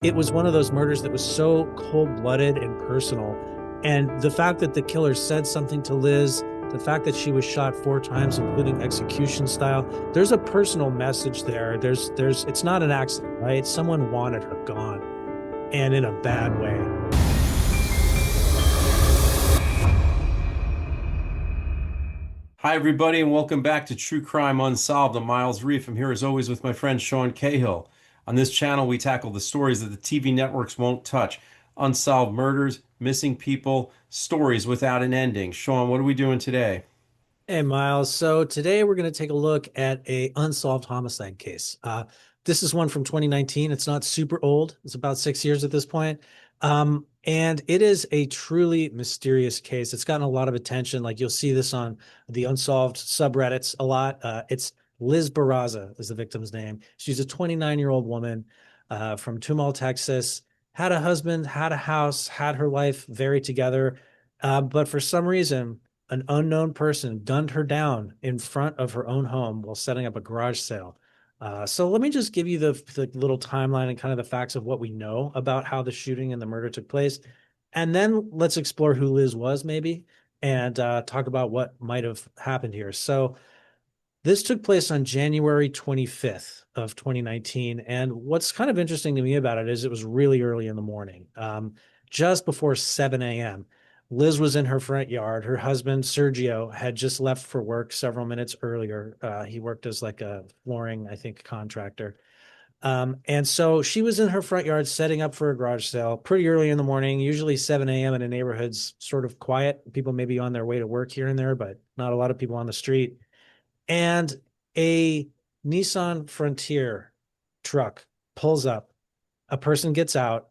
it was one of those murders that was so cold-blooded and personal. And the fact that the killer said something to Liz, the fact that she was shot 4 times, including execution style, there's a personal message there. It's not an accident, right? Someone wanted her gone, and in a bad way. Hi, everybody, and welcome back to True Crime Unsolved. I'm Miles Reef. I'm here as always with my friend Sean Cahill. On this channel, we tackle the stories that the TV networks won't touch: unsolved murders, missing people, stories without an ending. Sean, what are we doing today? Hey, Miles. So today we're going to take a look at a unsolved homicide case. This is one from 2019. It's not super old. It's about 6 years at this point. And it is a truly mysterious case. It's gotten a lot of attention. Like you'll see this on the unsolved subreddits a lot. It's Liz Barraza is the victim's name. She's a 29-year-old woman from Tomball, Texas. Had a husband, had a house, had her life very together. But for some reason, an unknown person gunned her down in front of her own home while setting up a garage sale. So let me just give you the little timeline and kind of the facts of what we know about how the shooting and the murder took place. And then let's explore who Liz was, maybe, and talk about what might have happened here. So this took place on January 25th of 2019. And what's kind of interesting to me about it is it was really early in the morning, just before 7 a.m. Liz was in her front yard. Her husband, Sergio, had just left for work several minutes earlier. He worked as like a flooring, I think, contractor. And so she was in her front yard setting up for a garage sale pretty early in the morning. Usually 7 a.m. in a neighborhood's sort of quiet. People may be on their way to work here and there, but not a lot of people on the street. And a Nissan Frontier truck pulls up. A person gets out.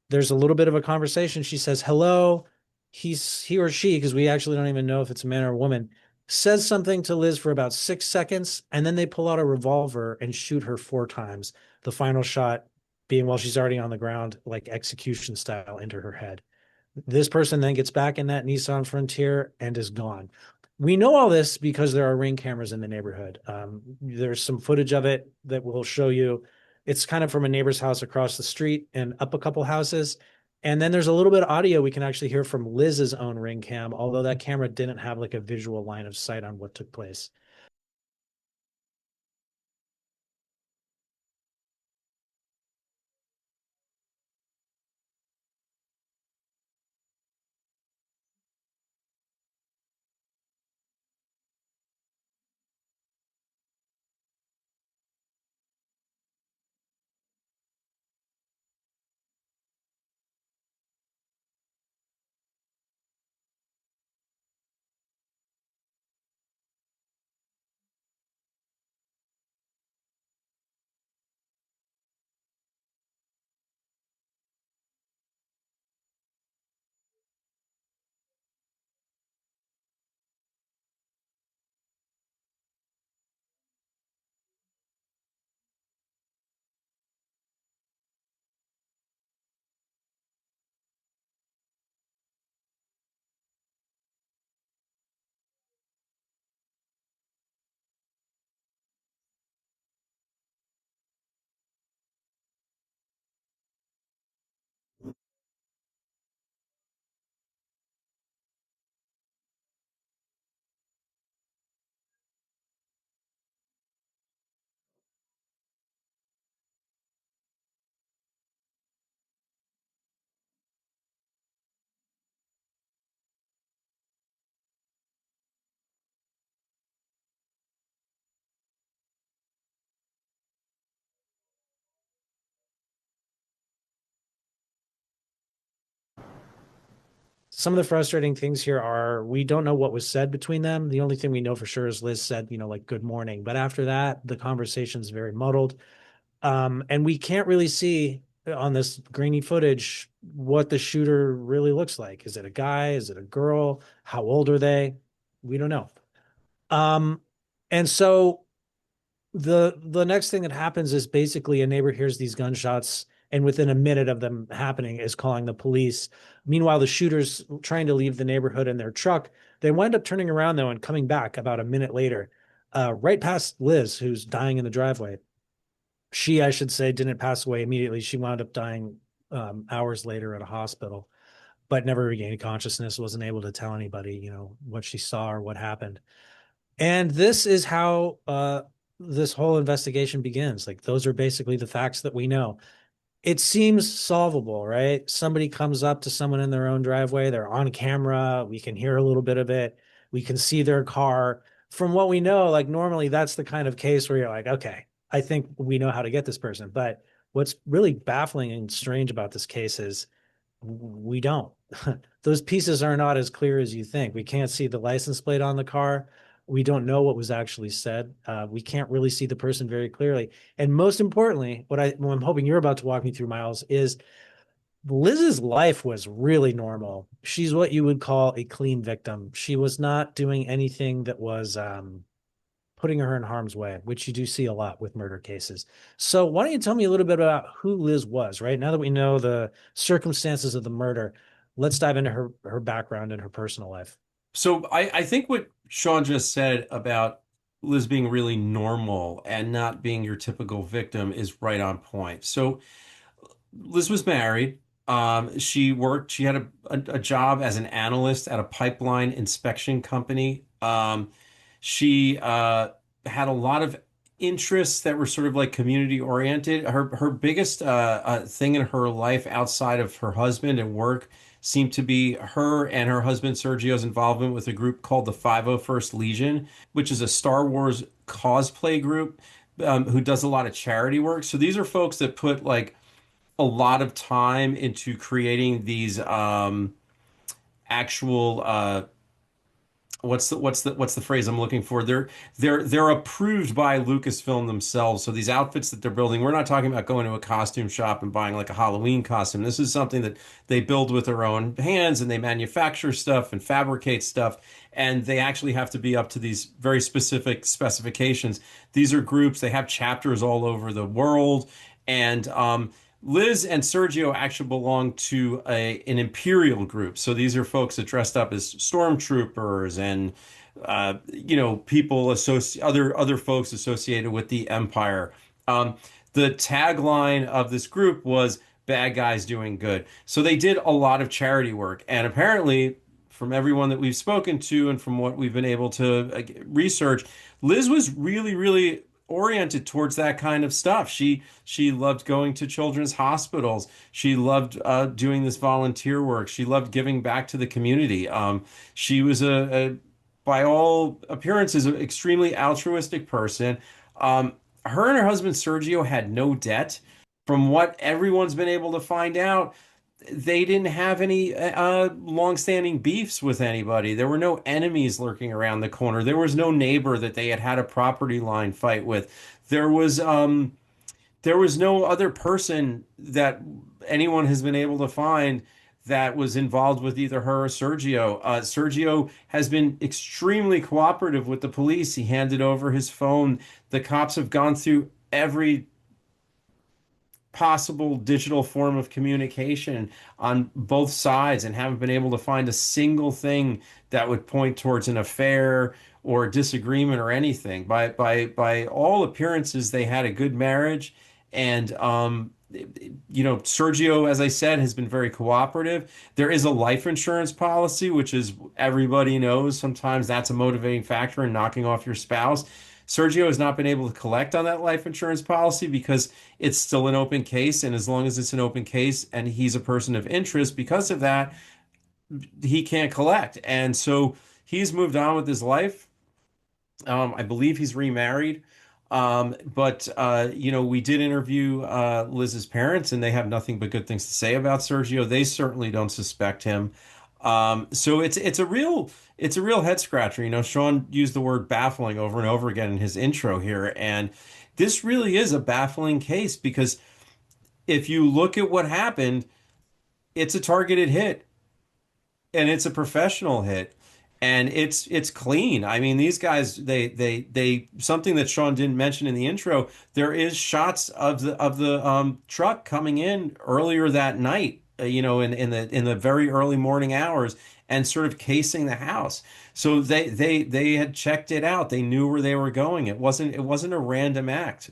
There's a little bit of a conversation. She says, hello. He or she, because we actually don't even know if it's a man or a woman, says something to Liz for about 6 seconds, and then they pull out a revolver and shoot her 4 times. The final shot being while she's already on the ground, like execution style, into her head. This person then gets back in that Nissan Frontier and is gone. We know all this because there are ring cameras in the neighborhood. There's some footage of it that will show you. It's kind of from a neighbor's house across the street and up a couple houses. And then there's a little bit of audio we can actually hear from Liz's own ring cam, although that camera didn't have like a visual line of sight on what took place. Some of the frustrating things here are we don't know what was said between them. The only thing we know for sure is Liz said, like good morning. But after that, the conversation's very muddled. And we can't really see on this grainy footage what the shooter really looks like. Is it a guy? Is it a girl? How old are they? We don't know. Um, and so the next thing that happens is basically a neighbor hears these gunshots and within a minute of them happening is calling the police. Meanwhile, the shooters trying to leave the neighborhood in their truck, they wind up turning around though and coming back about a minute later, right past Liz, who's dying in the driveway. She, I should say, didn't pass away immediately. She wound up dying hours later at a hospital, but never regained consciousness, wasn't able to tell anybody, what she saw or what happened. And this is how this whole investigation begins. Like, those are basically the facts that we know. It seems solvable, right? Somebody comes up to someone in their own driveway, they're on camera, we can hear a little bit of it, we can see their car. From what we know, like normally that's the kind of case where you're like, okay, I think we know how to get this person. But what's really baffling and strange about this case is we don't. Those pieces are not as clear as you think. We can't see the license plate on the car. We don't know what was actually said. We can't really see the person very clearly. And most importantly, what I'm hoping you're about to walk me through, Miles, is Liz's life was really normal. She's what you would call a clean victim. She was not doing anything that was putting her in harm's way, which you do see a lot with murder cases. So why don't you tell me a little bit about who Liz was, right? Now that we know the circumstances of the murder, let's dive into her background and her personal life. So I think what Sean just said about Liz being really normal and not being your typical victim is right on point. So Liz was married. She had a job as an analyst at a pipeline inspection company. She had a lot of interests that were sort of like community oriented. Her biggest thing in her life outside of her husband and work seemed to be her and her husband Sergio's involvement with a group called the 501st Legion, which is a Star Wars cosplay group who does a lot of charity work. So these are folks that put like a lot of time into creating these actual what's the phrase I'm looking for? They're approved by Lucasfilm themselves. So these outfits that they're building, we're not talking about going to a costume shop and buying like a Halloween costume. This is something that they build with their own hands and they manufacture stuff and fabricate stuff. And they actually have to be up to these very specific specifications. These are groups, they have chapters all over the world. And Liz and Sergio actually belong to an imperial group. So these are folks that dressed up as stormtroopers and people other folks associated with the empire. Um, the tagline of this group was "Bad guys doing good." So they did a lot of charity work, and apparently, from everyone that we've spoken to and from what we've been able to research, Liz was really, really oriented towards that kind of stuff. She loved going to children's hospitals. She loved doing this volunteer work. She loved giving back to the community. She was by all appearances, an extremely altruistic person. Her and her husband Sergio had no debt. From what everyone's been able to find out, they didn't have any long-standing beefs with anybody. There were no enemies lurking around the corner. There was no neighbor that they had a property line fight with. There was there was no other person that anyone has been able to find that was involved with either her or Sergio. Sergio has been extremely cooperative with the police. He handed over his phone. The cops have gone through every possible digital form of communication on both sides and haven't been able to find a single thing that would point towards an affair or a disagreement or anything. By all appearances, they had a good marriage, and Sergio, as I said, has been very cooperative. There is a life insurance policy, which is everybody knows sometimes that's a motivating factor in knocking off your spouse. Sergio has not been able to collect on that life insurance policy because it's still an open case. And as long as it's an open case and he's a person of interest, because of that, he can't collect. And so he's moved on with his life. I believe he's remarried. But we did interview Liz's parents, and they have nothing but good things to say about Sergio. They certainly don't suspect him. So it's a real head scratcher. Sean used the word baffling over and over again in his intro here, and this really is a baffling case because if you look at what happened, it's a targeted hit and it's a professional hit and it's clean. I mean, these guys they something that Sean didn't mention in the intro, there is shots of the truck coming in earlier that night, in the very early morning hours and sort of casing the house. So they had checked it out. They knew where they were going. It wasn't a random act.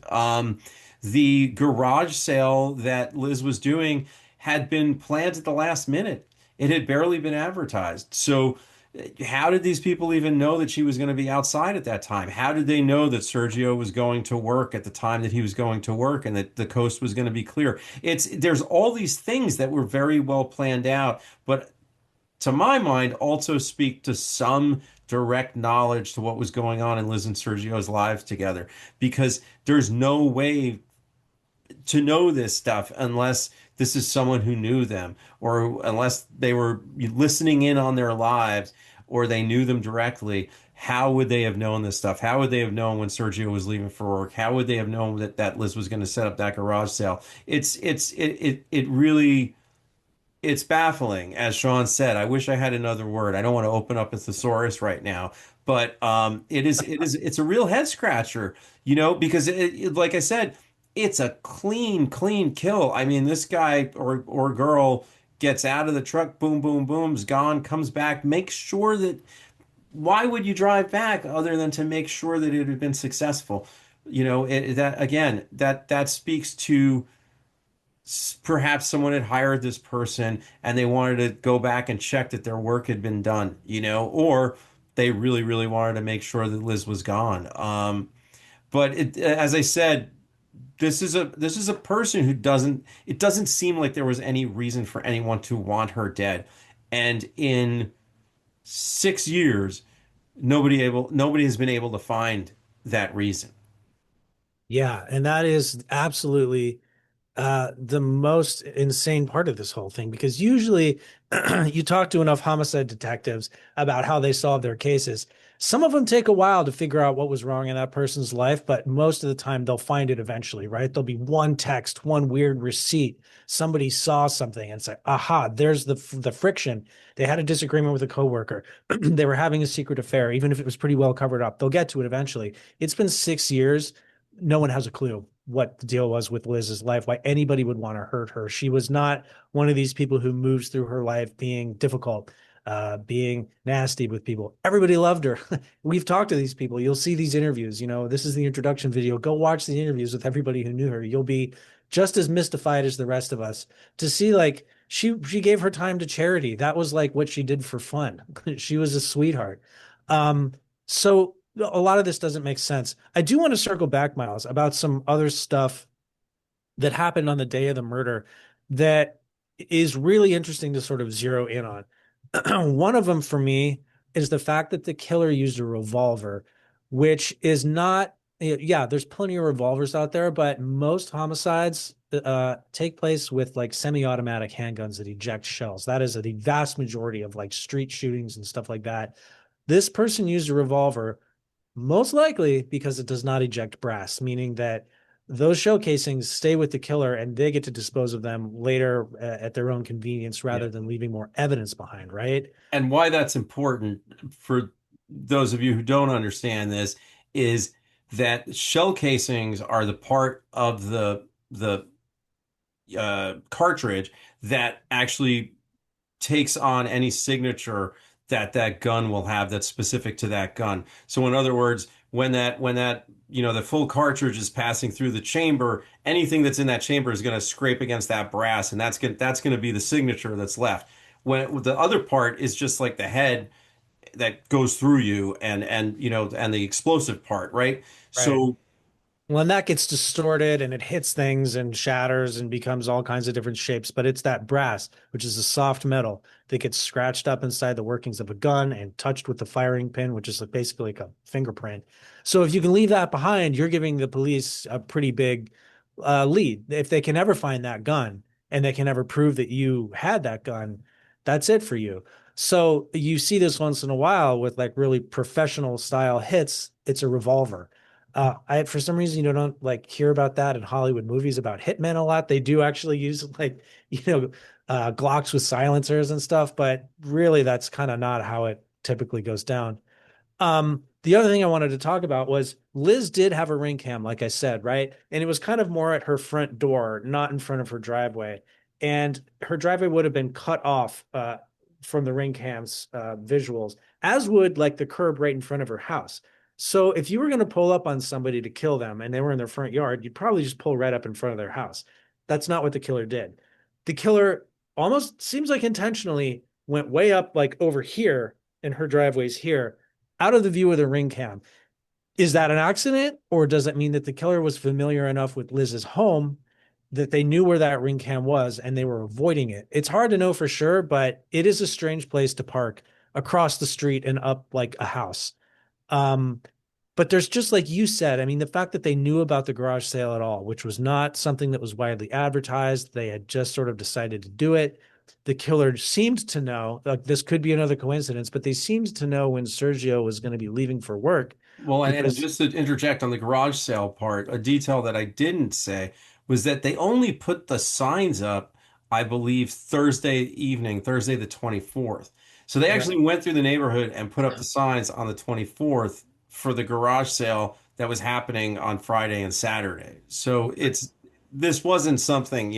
The garage sale that Liz was doing had been planned at the last minute. It had barely been advertised. So, how did these people even know that she was going to be outside at that time? How did they know that Sergio was going to work at the time that he was going to work and that the coast was going to be clear? There's all these things that were very well planned out, but to my mind, also speak to some direct knowledge to what was going on in Liz and Sergio's lives together, because there's no way to know this stuff unless this is someone who knew them, or unless they were listening in on their lives, or they knew them directly. How would they have known this stuff? How would they have known when Sergio was leaving for work? How would they have known that Liz was going to set up that garage sale? It really, it's baffling, as Sean said. I wish I had another word. I don't want to open up a thesaurus right now, but it's a real head scratcher, because like I said, it's a clean kill. I mean, this guy or girl gets out of the truck, boom, boom, boom's gone, comes back, makes sure that. Why would you drive back other than to make sure that it had been successful? That again, that speaks to perhaps someone had hired this person and they wanted to go back and check that their work had been done, or they really, really wanted to make sure that Liz was gone. But as I said, this is a person who it doesn't seem like there was any reason for anyone to want her dead. And in 6 years, nobody has been able to find that reason. Yeah, and that is absolutely the most insane part of this whole thing, because usually you talk to enough homicide detectives about how they solve their cases. Some of them take a while to figure out what was wrong in that person's life, but most of the time they'll find it eventually, right? There'll be one text, one weird receipt. Somebody saw something and say, aha, there's the friction. They had a disagreement with a coworker. They were having a secret affair, even if it was pretty well covered up. They'll get to it eventually. It's been 6 years. No one has a clue what the deal was with Liz's life, why anybody would want to hurt her. She was not one of these people who moves through her life being difficult, being nasty with people. Everybody loved her. We've talked to these people. You'll see these interviews. This is the introduction video. Go watch the interviews with everybody who knew her. You'll be just as mystified as the rest of us to see, like, she gave her time to charity. That was like what she did for fun. She was a sweetheart. So a lot of this doesn't make sense. I do want to circle back, Miles, about some other stuff that happened on the day of the murder that is really interesting to sort of zero in on. One of them for me is the fact that the killer used a revolver, which is not, yeah, there's plenty of revolvers out there, but most homicides take place with like semi-automatic handguns that eject shells. That is the vast majority of like street shootings and stuff like that. This person used a revolver, most likely because it does not eject brass, meaning that those shell casings stay with the killer and they get to dispose of them later at their own convenience Yeah. rather than leaving more evidence behind, right? And why that's important for those of you who don't understand this is that shell casings are the part of the cartridge that actually takes on any signature that gun will have that's specific to that gun. So in other words, when that the full cartridge is passing through the chamber, anything that's in that chamber is going to scrape against that brass, and that's going to be the signature that's left. When the other part is just like the head that goes through you, and the explosive part, right? Right. So Well, and that gets distorted and it hits things and shatters and becomes all kinds of different shapes. But it's that brass, which is a soft metal that gets scratched up inside the workings of a gun and touched with the firing pin, which is like basically like a fingerprint. So if you can leave that behind, you're giving the police a pretty big lead. If they can ever find that gun and they can ever prove that you had that gun, that's it for you. So you see this once in a while with like really professional style hits. It's a revolver. I for some reason you don't like hear about that in Hollywood movies about hitmen a lot. They do actually use like Glocks with silencers and stuff, but really that's kind of not how it typically goes down. The other thing I wanted to talk about was Liz did have a ring cam, like I said, right? And it was kind of more at her front door, not in front of her driveway. And her driveway would have been cut off from the ring cam's visuals, as would like the curb right in front of her house. So if you were going to pull up on somebody to kill them and they were in their front yard, you'd probably just pull right up in front of their house. That's not what the killer did. The killer almost seems like intentionally went way up, like over here, in her driveway's here, out of the view of the ring cam. Is that an accident, or does it mean that the killer was familiar enough with Liz's home that they knew where that ring cam was and they were avoiding it? It's hard to know for sure, but it is a strange place to park across the street and up like a house. Um, but there's just like you said, I mean, the fact that they knew about the garage sale at all, which was not something that was widely advertised, they had just sort of decided to do it. The killer seemed to know, like this could be another coincidence, but they seemed to know when Sergio was going to be leaving for work Well, and because, just to interject on the garage sale part, a detail that I didn't say was that they only put the signs up, I believe, Thursday evening, Thursday the 24th. So they right. actually went through the neighborhood and put up the signs on the 24th for the garage sale that was happening on Friday and Saturday. So this wasn't something,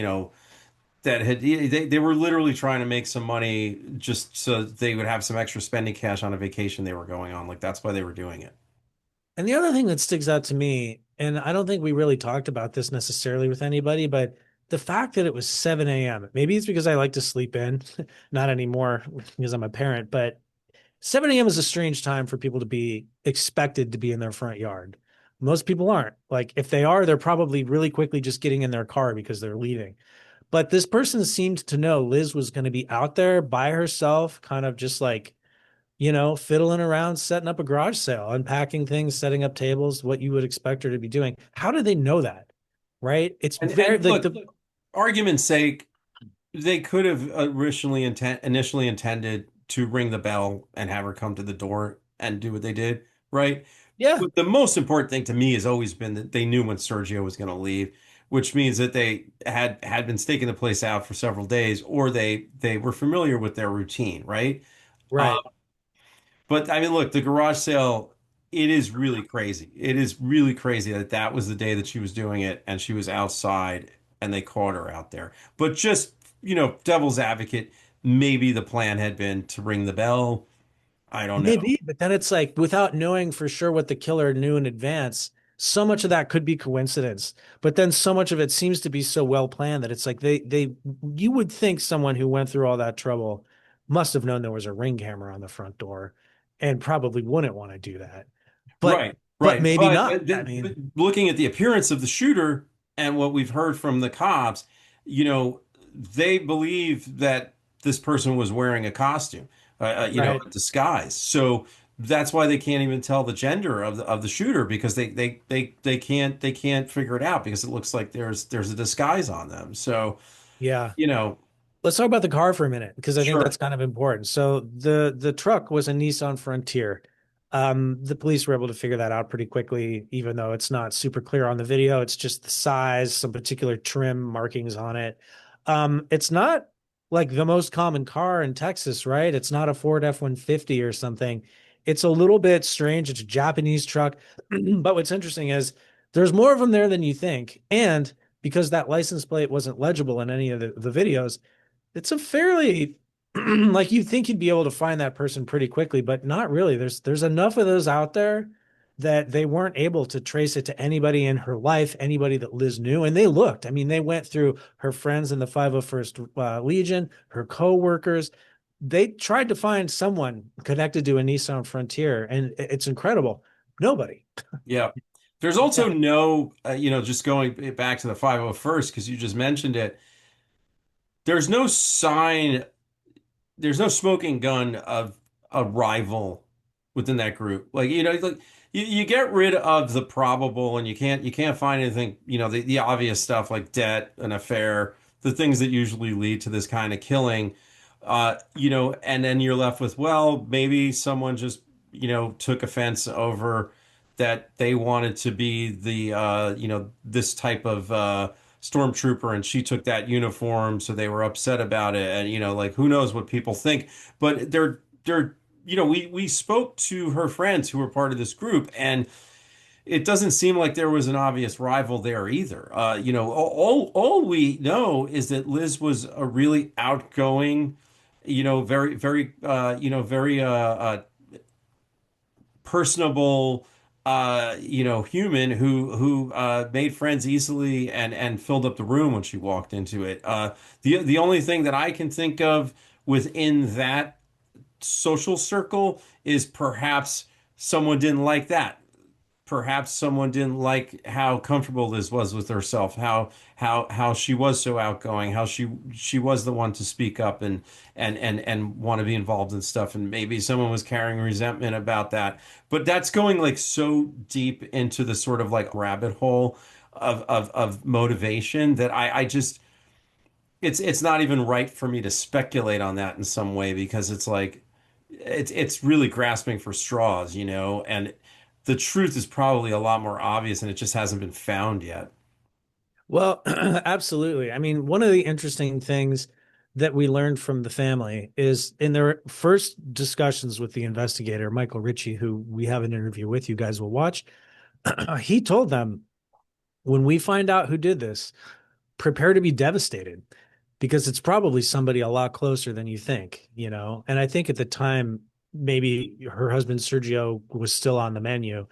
that they were literally trying to make some money just so they would have some extra spending cash on a vacation they were going on. Like that's why they were doing it. And the other thing that sticks out to me, and I don't think we really talked about this necessarily with anybody, but the fact that it was 7 a.m. Maybe it's because I like to sleep in, not anymore because I'm a parent, but 7 a.m. is a strange time for people to be expected to be in their front yard. Most people aren't. Like, if they are, they're probably really quickly just getting in their car because they're leaving. But this person seemed to know Liz was going to be out there by herself, kind of just like, fiddling around, setting up a garage sale, unpacking things, setting up tables, what you would expect her to be doing. How do they know that? Right? It's very And like look, the argument's sake, they could have initially intended to ring the bell and have her come to the door and do what they did, right? yeah, But the most important thing to me has always been that they knew when Sergio was going to leave, which means that they had been staking the place out for several days, or they were familiar with their routine, right? Uh, right. but I mean, look, the garage sale, it is really crazy. It is really crazy that that was the day that she was doing it and she was outside and they caught her out there. But just, devil's advocate, maybe the plan had been to ring the bell. I don't know. Maybe, but then it's like without knowing for sure what the killer knew in advance, so much of that could be coincidence. But then so much of it seems to be so well planned that it's like they you would think someone who went through all that trouble must have known there was a ring camera on the front door and probably wouldn't want to do that. But Right, but right. maybe But, not. I but mean, looking at the appearance of the shooter and what we've heard from the cops, they believe that this person was wearing a costume, right. a disguise. So that's why they can't even tell the gender of the shooter because they can't figure it out because it looks like there's a disguise on them. So, Yeah. you know, Let's talk about the car for a minute because I think sure. that's kind of important. So the truck was a Nissan Frontier. The police were able to figure that out pretty quickly, even though it's not super clear on the video. It's just the size, some particular trim markings on it. It's not like the most common car in Texas, right? It's not a Ford F-150 or something. It's a little bit strange. It's a Japanese truck. But what's interesting is there's more of them there than you think. And because that license plate wasn't legible in any of the videos, it's a fairly like you think you'd be able to find that person pretty quickly, but not really. There's enough of those out there that they weren't able to trace it to anybody in her life, anybody that Liz knew. And they looked. I mean, they went through her friends in the 501st Legion, her co-workers. They tried to find someone connected to a Nissan Frontier, and it's incredible. Nobody. Yeah. There's Yeah. also no, just going back to the 501st because you just mentioned it. There's no sign, there's no smoking gun of a rival within that group. Like, like you get rid of the probable and you can't find anything, the obvious stuff like debt, an affair, the things that usually lead to this kind of killing. And then you're left with, well, maybe someone just, took offense over that they wanted to be the this type of stormtrooper and she took that uniform, so they were upset about it. And like who knows what people think, but they're we spoke to her friends who were part of this group, and it doesn't seem like there was an obvious rival there either. All we know is that Liz was a really outgoing, very very very personable, human who made friends easily and filled up the room when she walked into it. The only thing that I can think of within that social circle is perhaps someone didn't like that. Perhaps someone didn't like how comfortable Liz was with herself, how she was so outgoing, how she was the one to speak up and want to be involved in stuff, and maybe someone was carrying resentment about that. But that's going like so deep into the sort of like rabbit hole of motivation that I just it's not even right for me to speculate on that in some way because it's like it's really grasping for straws, and the truth is probably a lot more obvious and it just hasn't been found yet. Well, absolutely. I mean, one of the interesting things that we learned from the family is in their first discussions with the investigator, Michael Ritchie, who we have an interview with, you guys will watch. He told them, when we find out who did this, prepare to be devastated because it's probably somebody a lot closer than you think, you know? And I think at the time, maybe her husband Sergio was still on the menu.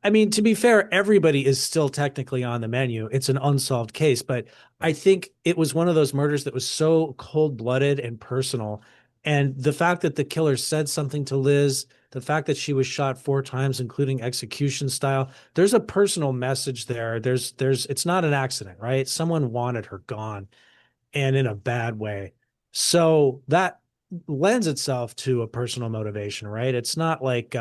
I mean, to be fair, everybody is still technically on the menu. It's an unsolved case, but I think it was one of those murders that was so cold-blooded and personal. And the fact that the killer said something to Liz, the fact that she was shot 4 times, including execution style, there's a personal message there. It's not an accident, right? Someone wanted her gone and in a bad way. So that lends itself to a personal motivation, right? It's not like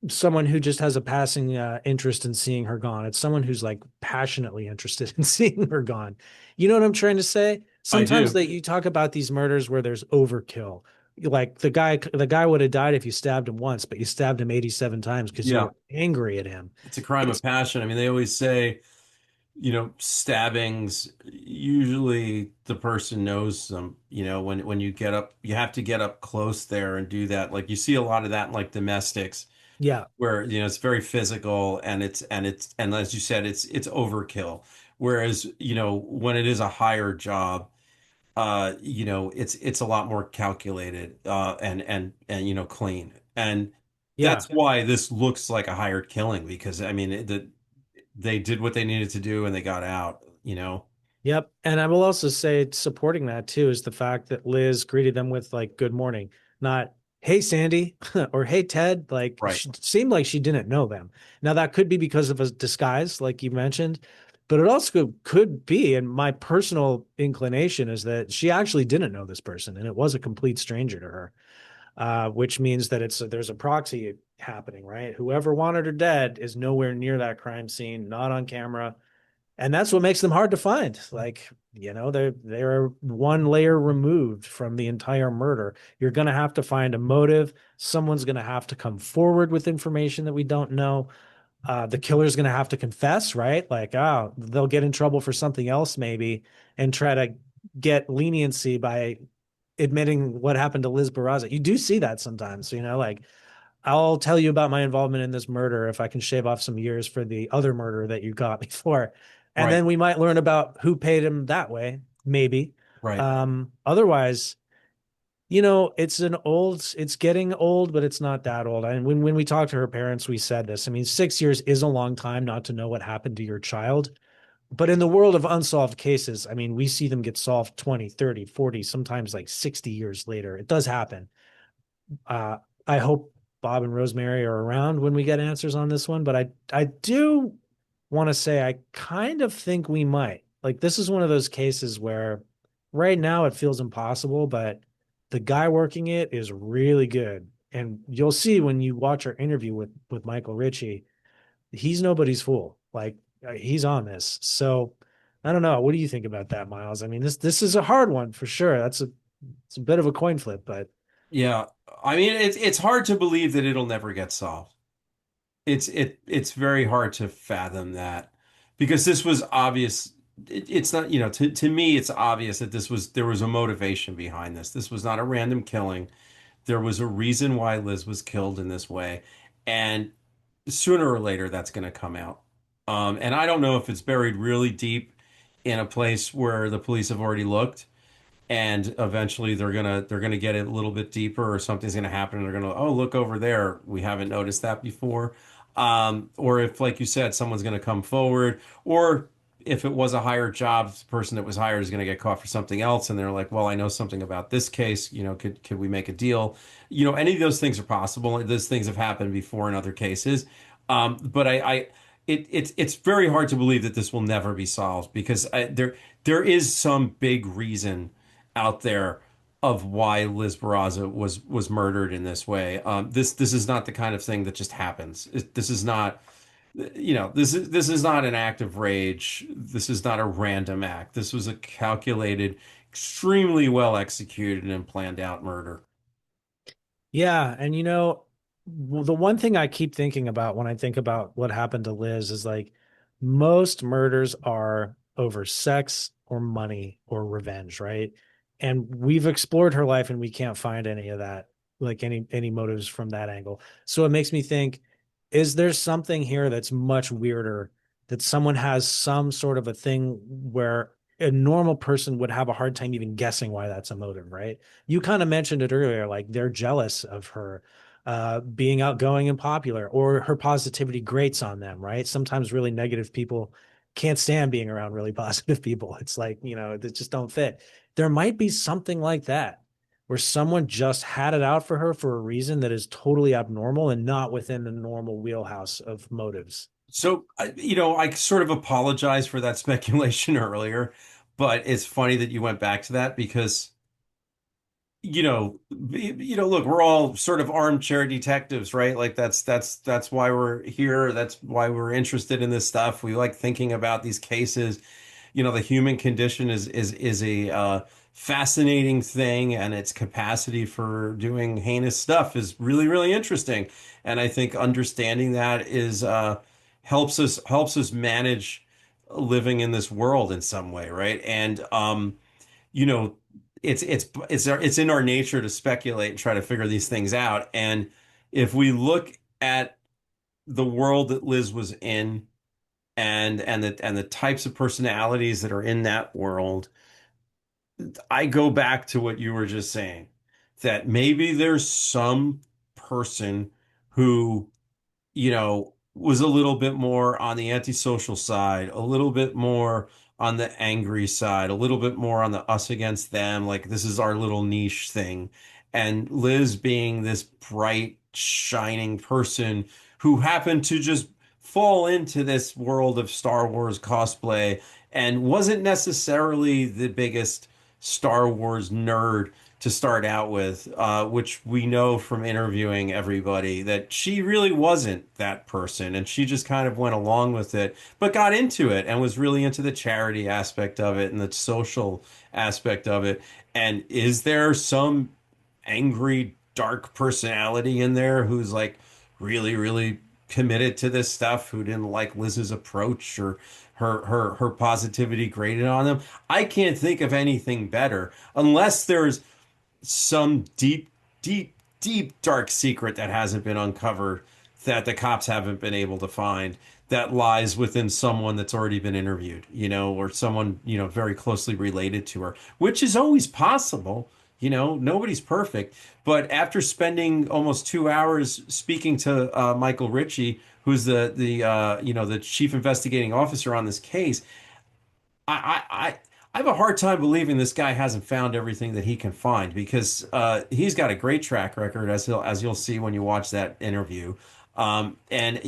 someone who just has a passing interest in seeing her gone. It's someone who's like passionately interested in seeing her gone. You know what I'm trying to say? I Sometimes do. that you talk about these murders where there's overkill. Like the guy would have died if you stabbed him once, but you stabbed him 87 times because you Yeah, were angry at him. it's a crime of It's passion. I mean, they always say, stabbings, usually the person knows them, when you get up, you have to get up close there and do that. Like you see a lot of that in like domestics yeah, where it's very physical and as you said it's overkill, whereas when it is a higher job, it's a lot more calculated, and clean, and yeah. that's why this looks like a hired killing, because I mean they did what they needed to do and they got out. Yep. And I will also say supporting that too is the fact that Liz greeted them with like good morning, not hey Sandy or hey Ted. Like Right, she seemed like she didn't know them. Now that could be because of a disguise, like you mentioned, but it also could be, and my personal inclination is that she actually didn't know this person and it was a complete stranger to her. Which means that there's a proxy happening, right? Whoever wanted her dead is nowhere near that crime scene, not on camera, and that's what makes them hard to find. Like, they're one layer removed from the entire murder. You're going to have to find a motive. Someone's going to have to come forward with information that we don't know. The killer's going to have to confess, right? Like, oh, they'll get in trouble for something else maybe and try to get leniency by admitting what happened to Liz Barraza. You do see that sometimes, like I'll tell you about my involvement in this murder if I can shave off some years for the other murder that you got me for. And right, then we might learn about who paid him that way, maybe. right, Otherwise, it's getting old, but it's not that old. And when we talked to her parents, we said this. I mean, 6 years is a long time not to know what happened to your child. But in the world of unsolved cases, I mean, we see them get solved 20, 30, 40, sometimes like 60 years later. It does happen. Uh, I hope Bob and Rosemary are around when we get answers on this one, but I do want to say I kind of think we might. Like this is one of those cases where right now it feels impossible, but the guy working it is really good. And you'll see when you watch our interview with Michael Ritchie, he's nobody's fool. Like he's on this. So I don't know. What do you think about that, Miles? I mean, this is a hard one for sure. It's a bit of a coin flip, but yeah. I mean it's hard to believe that it'll never get solved. It's very hard to fathom that, because this was obvious. It's not, to me, it's obvious that there was a motivation behind this. This was not a random killing. There was a reason why Liz was killed in this way. And sooner or later, that's going to come out. And I don't know if it's buried really deep in a place where the police have already looked. and eventually they're gonna get it a little bit deeper, or something's gonna happen, and they're gonna, oh, look over there, we haven't noticed that before. Or if, like you said, someone's gonna come forward, or if it was a higher job, the person that was hired is gonna get caught for something else, and they're like, well, I know something about this case, could we make a deal? Any of those things are possible. Those things have happened before in other cases. But it's very hard to believe that this will never be solved, because there is some big reason out there of why Liz Barraza was murdered in this way. This is not the kind of thing that just happens. This is not, this is not an act of rage. This is not a random act. This was a calculated, extremely well executed and planned out murder. Yeah, and the one thing I keep thinking about when I think about what happened to Liz is like most murders are over sex or money or revenge, right? And we've explored her life and we can't find any of that, like any motives from that angle. So it makes me think, is there something here that's much weirder, that someone has some sort of a thing where a normal person would have a hard time even guessing why that's a motive, right? You kind of mentioned it earlier, like they're jealous of her being outgoing and popular, or her positivity grates on them, right? Sometimes really negative people can't stand being around really positive people. It's like, they just don't fit. There might be something like that where someone just had it out for her for a reason that is totally abnormal and not within the normal wheelhouse of motives. So, I sort of apologize for that speculation earlier, but it's funny that you went back to that, because look, we're all sort of armchair detectives, right? Like that's why we're here. That's why we're interested in this stuff. We like thinking about these cases. The human condition is a fascinating thing, and its capacity for doing heinous stuff is really, really interesting. And I think understanding that is helps us manage living in this world in some way, right? And you know, it's in our nature to speculate and try to figure these things out. And if we look at the world that Liz was in, and the types of personalities that are in that world, I go back to what you were just saying, that maybe there's some person who was a little bit more on the antisocial side, a little bit more on the angry side, a little bit more on the us against them, like this is our little niche thing. And Liz being this bright, shining person who happened to just fall into this world of Star Wars cosplay and wasn't necessarily the biggest Star Wars nerd to start out with, which we know from interviewing everybody that she really wasn't that person. And she just kind of went along with it, but got into it and was really into the charity aspect of it and the social aspect of it. And is there some angry, dark personality in there who's like really, really committed to this stuff, who didn't like Liz's approach or her positivity graded on them? I can't think of anything better, unless there's some deep, deep, deep dark secret that hasn't been uncovered, that the cops haven't been able to find, that lies within someone that's already been interviewed, or someone, very closely related to her, which is always possible. Nobody's perfect. But after spending almost 2 hours speaking to Michael Ritchie, who's the chief investigating officer on this case, I have a hard time believing this guy hasn't found everything that he can find, because he's got a great track record, as you'll see when you watch that interview. And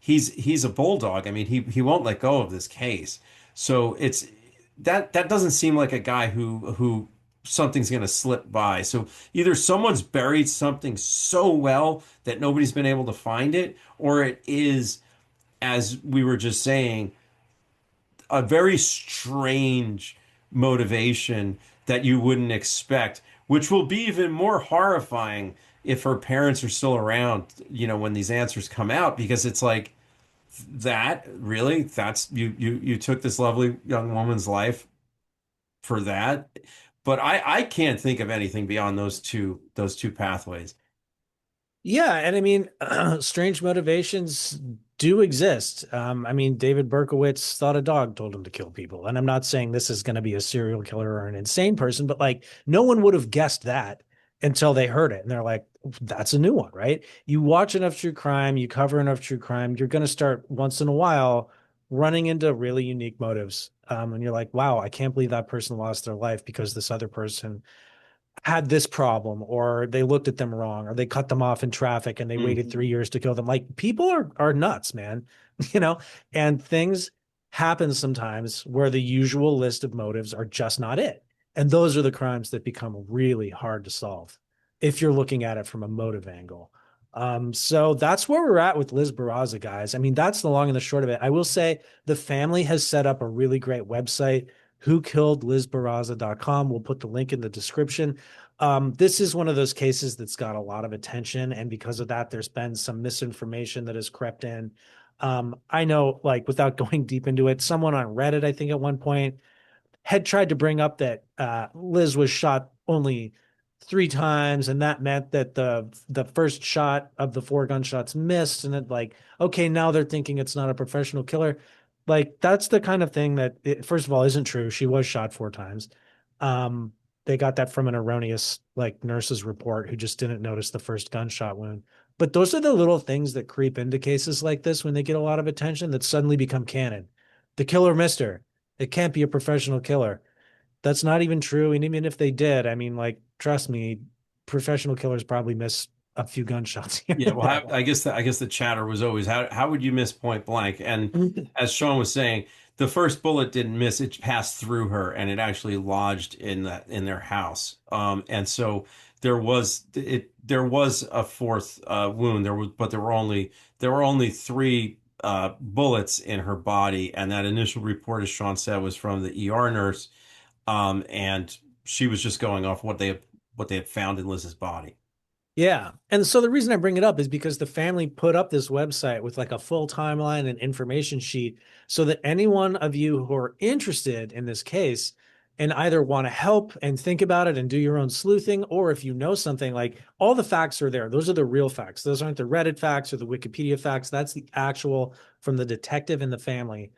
he's a bulldog. I mean, he won't let go of this case. So that doesn't seem like a guy who something's going to slip by. So either someone's buried something so well that nobody's been able to find it, or it is, as we were just saying, a very strange motivation that you wouldn't expect, which will be even more horrifying if her parents are still around, when these answers come out, because it's like, that really, that's you took this lovely young woman's life for that. But I can't think of anything beyond those two pathways. Yeah, and I mean, strange motivations do exist. I mean, David Berkowitz thought a dog told him to kill people. And I'm not saying this is going to be a serial killer or an insane person, but like no one would have guessed that until they heard it. And they're like, that's a new one, right? You watch enough true crime, you cover enough true crime, you're going to start once in a while running into really unique motives. And you're like, wow, I can't believe that person lost their life because this other person had this problem, or they looked at them wrong, or they cut them off in traffic and they waited 3 years to kill them. Like people are nuts, man. you know, and things happen sometimes where the usual list of motives are just not it. And those are the crimes that become really hard to solve if you're looking at it from a motive angle. So that's where we're at with Liz Barraza, guys. I mean, that's the long and the short of it. I will say the family has set up a really great website, whokilledlizbarraza.com. We'll put the link in the description. This is one of those cases that's got a lot of attention, and because of that, there's been some misinformation that has crept in. I know, like, without going deep into it, someone on Reddit, I think at one point, had tried to bring up that Liz was shot only 3 times, and that meant that the first shot of the 4 gunshots missed, and it like, okay, now they're thinking it's not a professional killer. Like that's the kind of thing that, first of all, isn't true. She was shot 4 times. Um, they got that from an erroneous like nurse's report who just didn't notice the first gunshot wound. But those are the little things that creep into cases like this when they get a lot of attention that suddenly become canon. The killer missed her. It can't be a professional killer. That's not even true. And even if they did, I mean, like, trust me, professional killers probably miss a few gunshots here Yeah, and well, there. I guess the chatter was always how would you miss point blank? And as Sean was saying, the first bullet didn't miss; it passed through her, and it actually lodged in their house. And so there was a fourth wound. There were only three bullets in her body, and that initial report, as Sean said, was from the ER nurse, and she was just going off what they had found in Liz's body. Yeah. And so the reason I bring it up is because the family put up this website with like a full timeline and information sheet so that any one of you who are interested in this case and either want to help and think about it and do your own sleuthing, or if you know something, like all the facts are there. Those are the real facts. Those aren't the Reddit facts or the Wikipedia facts. That's the actual from the detective and the family.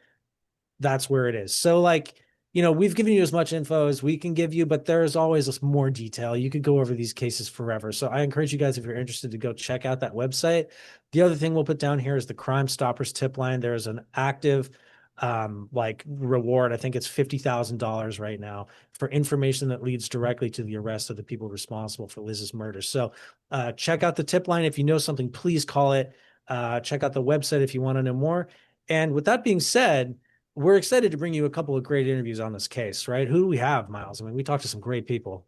That's where it is. So like, we've given you as much info as we can give you, but there's always more detail. You could go over these cases forever. So I encourage you guys, if you're interested, to go check out that website. The other thing we'll put down here is the Crime Stoppers tip line. There's an active like reward. I think it's $50,000 right now for information that leads directly to the arrest of the people responsible for Liz's murder. So check out the tip line. If you know something, please call it. Check out the website if you want to know more. And with that being said, we're excited to bring you a couple of great interviews on this case, right? Who do we have, Miles? I mean, we talked to some great people.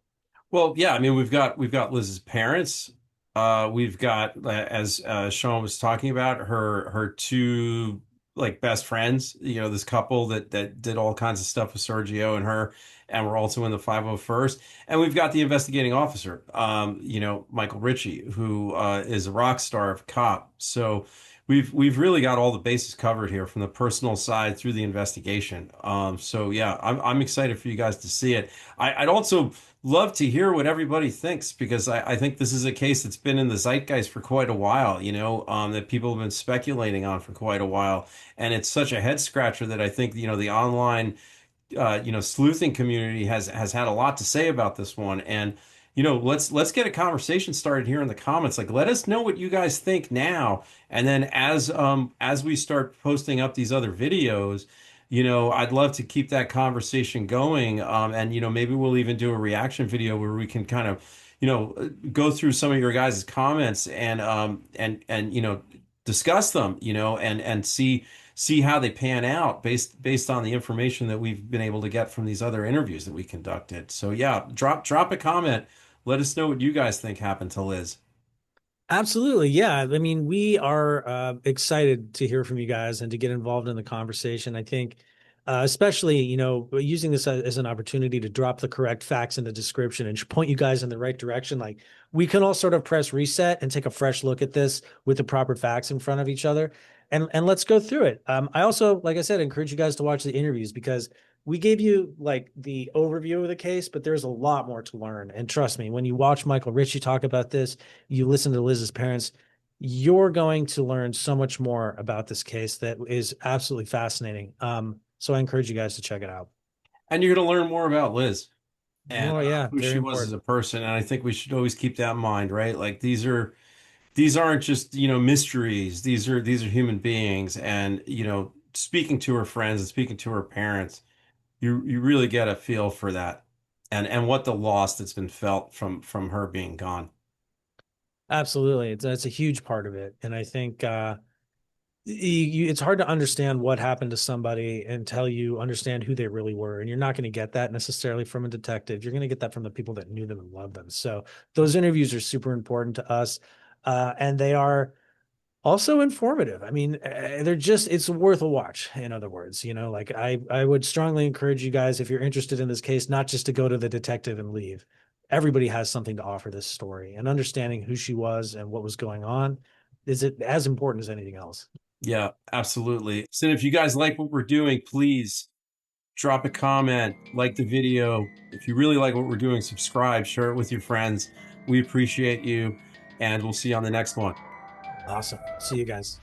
Well, yeah, I mean, we've got Liz's parents. We've got, as Sean was talking about, her two like best friends. You know, this couple that did all kinds of stuff with Sergio and her, and we're also in the 501st. And we've got the investigating officer, Michael Ritchie, who is a rock star of cop. So we've really got all the bases covered here, from the personal side through the investigation. So yeah, I'm excited for you guys to see it. I'd also love to hear what everybody thinks, because I think this is a case that's been in the zeitgeist for quite a while, that people have been speculating on for quite a while. And it's such a head scratcher that I think, the online, sleuthing community has had a lot to say about this one. And, let's get a conversation started here in the comments. Like, let us know what you guys think now. And then as we start posting up these other videos, I'd love to keep that conversation going. And, maybe we'll even do a reaction video where we can kind of, go through some of your guys' comments and discuss them, and see how they pan out based on the information that we've been able to get from these other interviews that we conducted. So yeah, drop a comment. Let us know what you guys think happened to Liz. Absolutely. Yeah. I mean, we are excited to hear from you guys and to get involved in the conversation. I think, especially, using this as an opportunity to drop the correct facts in the description and point you guys in the right direction. Like, we can all sort of press reset and take a fresh look at this with the proper facts in front of each other. And let's go through it. I also, like I said, encourage you guys to watch the interviews because we gave you like the overview of the case, but there's a lot more to learn. And trust me, when you watch Michael Ritchie talk about this, you listen to Liz's parents, you're going to learn so much more about this case that is absolutely fascinating. So I encourage you guys to check it out. And you're going to learn more about Liz and Oh yeah, who very she was as a important. person. And I think we should always keep that in mind, right? Like these aren't just, mysteries. These are human beings. And, speaking to her friends and speaking to her parents, you really get a feel for that and what the loss that's been felt from her being gone. Absolutely. That's a huge part of it. And I think it's hard to understand what happened to somebody until you understand who they really were. And you're not going to get that necessarily from a detective. You're going to get that from the people that knew them and loved them. So those interviews are super important to us. And they are also informative. I mean, they're just, it's worth a watch, in other words. Like I would strongly encourage you guys, if you're interested in this case, not just to go to the detective and leave. Everybody has something to offer this story, and understanding who she was and what was going on is it as important as anything else. Yeah, absolutely. So if you guys like what we're doing, please drop a comment, like the video. If you really like what we're doing, subscribe, share it with your friends. We appreciate you, and we'll see you on the next one. Awesome. See you guys.